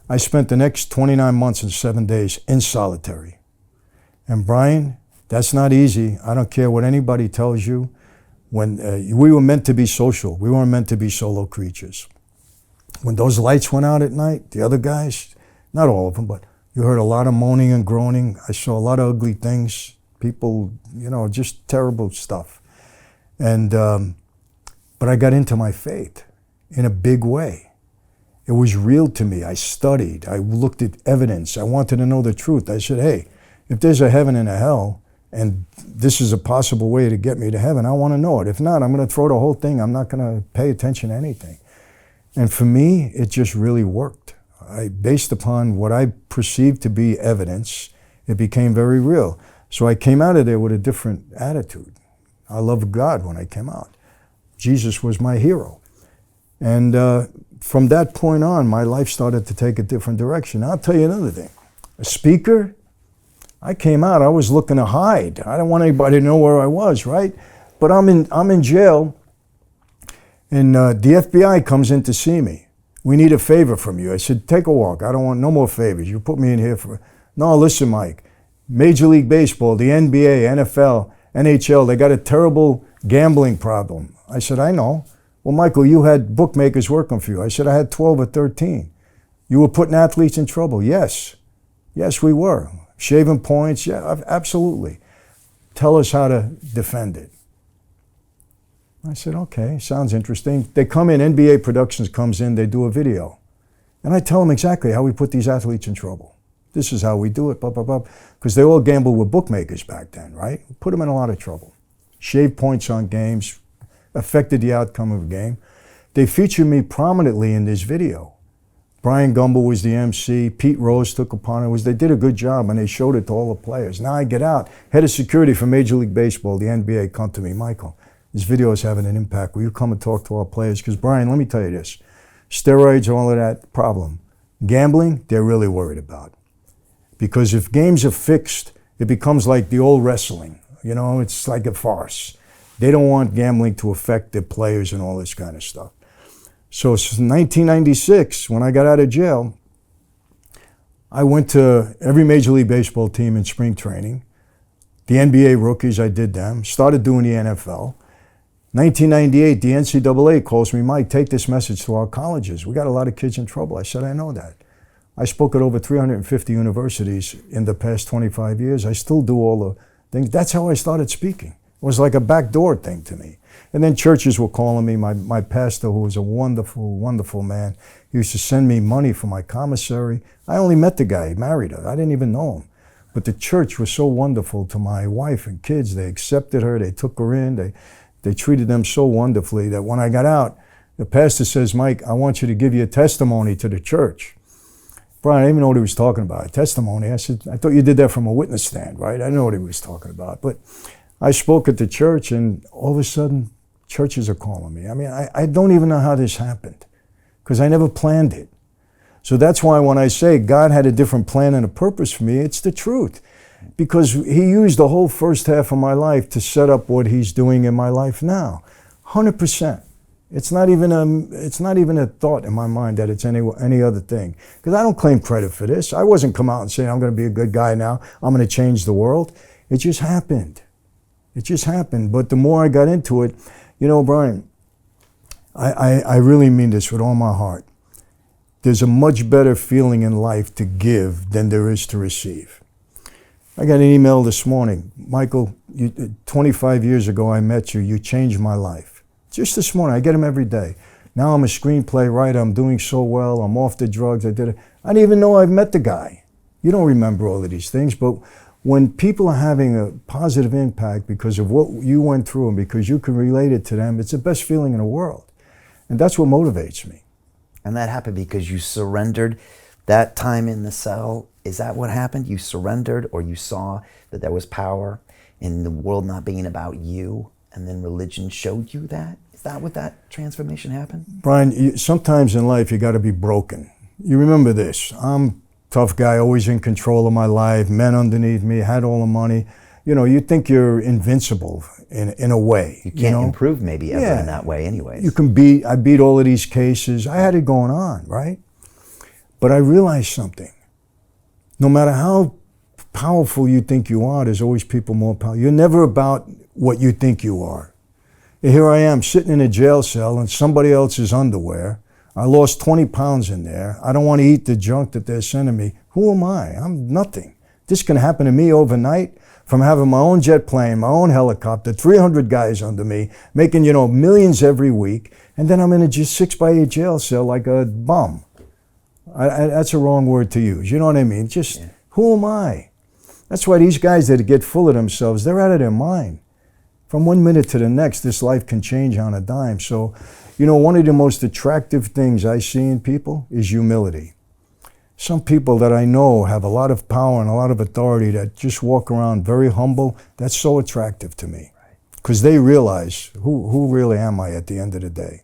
I spent the next 29 months and 7 days in solitary. And Brian, that's not easy. I don't care what anybody tells you. When we were meant to be social, we weren't meant to be solo creatures. When those lights went out at night, the other guys, not all of them, but you heard a lot of moaning and groaning. I saw a lot of ugly things. People, just terrible stuff. And but I got into my faith in a big way. It was real to me. I studied. I looked at evidence. I wanted to know the truth. I said, hey, if there's a heaven and a hell, and this is a possible way to get me to heaven, I want to know it. If not, I'm going to throw the whole thing. I'm not going to pay attention to anything. And for me, it just really worked. Based upon what I perceived to be evidence, it became very real. So I came out of there with a different attitude. I loved God when I came out. Jesus was my hero. And from that point on, my life started to take a different direction. I'll tell you another thing. A speaker, I came out, I was looking to hide. I didn't want anybody to know where I was, right? But I'm in jail, and the FBI comes in to see me. We need a favor from you. I said, take a walk. I don't want no more favors. You put me in here for... No, listen, Mike. Major League Baseball, the NBA, NFL, NHL, they got a terrible gambling problem. I said, I know. Well, Michael, you had bookmakers working for you. I said, I had 12 or 13. You were putting athletes in trouble. Yes. Yes, we were. Shaving points, yeah, absolutely. Tell us how to defend it. I said, okay, sounds interesting. They come in, NBA Productions comes in, they do a video. And I tell them exactly how we put these athletes in trouble. This is how we do it, blah, blah, blah. Because they all gambled with bookmakers back then, right? Put them in a lot of trouble. Shaved points on games, affected the outcome of a game. They featured me prominently in this video. Brian Gumbel was the MC. Pete Rose took upon it. They did a good job, and they showed it to all the players. Now I get out. Head of security for Major League Baseball, the NBA, come to me. Michael, this video is having an impact. Will you come and talk to our players? Because, Brian, let me tell you this. Steroids, all of that, problem. Gambling, they're really worried about. Because if games are fixed, it becomes like the old wrestling. It's like a farce. They don't want gambling to affect their players and all this kind of stuff. So since 1996, when I got out of jail, I went to every Major League Baseball team in spring training. The NBA rookies, I did them. Started doing the NFL. 1998, the NCAA calls me, Mike, take this message to our colleges. We got a lot of kids in trouble. I said, I know that. I spoke at over 350 universities in the past 25 years. I still do all the things. That's how I started speaking. It was like a backdoor thing to me. And then churches were calling me. My pastor, who was a wonderful, wonderful man, he used to send me money for my commissary. I only met the guy, he married her. I didn't even know him. But the church was so wonderful to my wife and kids. They accepted her, they took her in, they treated them so wonderfully that when I got out, the pastor says, Mike, I want you to give your testimony to the church. Brian, I didn't even know what he was talking about. Testimony. I said, I thought you did that from a witness stand, right? I didn't know what he was talking about. But I spoke at the church, and all of a sudden, churches are calling me. I mean, I don't even know how this happened, because I never planned it. So that's why when I say God had a different plan and a purpose for me, it's the truth. Because he used the whole first half of my life to set up what he's doing in my life now. 100%. It's not even a thought in my mind that it's any other thing. Because I don't claim credit for this. I wasn't come out and saying, I'm going to be a good guy now. I'm going to change the world. It just happened. It just happened. But the more I got into it, Brian, I really mean this with all my heart. There's a much better feeling in life to give than there is to receive. I got an email this morning. Michael, 25 years ago I met you. You changed my life. Just this morning. I get them every day. Now I'm a screenplay writer. I'm doing so well. I'm off the drugs. I didn't even know I've met the guy. You don't remember all of these things, but when people are having a positive impact because of what you went through and because you can relate it to them, it's the best feeling in the world. And that's what motivates me. And that happened because you surrendered that time in the cell. Is that what happened? You surrendered, or you saw that there was power in the world not being about you, and then religion showed you that? Is that what that transformation happened? Brian, sometimes in life you got to be broken. You remember this. I'm tough guy, always in control of my life, men underneath me, had all the money. You think you're invincible in a way. You can't improve maybe ever in that way anyways. I beat all of these cases. I had it going on, right? But I realized something. No matter how powerful you think you are, there's always people more powerful. You're never about what you think you are. And here I am sitting in a jail cell in somebody else's underwear. I lost 20 pounds in there. I don't want to eat the junk that they're sending me. Who am I? I'm nothing. This can happen to me overnight from having my own jet plane, my own helicopter, 300 guys under me, making, millions every week. And then I'm in a just 6x8 jail cell like a bum. That's a wrong word to use. You know what I mean? Who am I? That's why these guys that get full of themselves, they're out of their mind. From one minute to the next, this life can change on a dime. So, one of the most attractive things I see in people is humility. Some people that I know have a lot of power and a lot of authority that just walk around very humble. That's so attractive to me because they realize who really am I at the end of the day.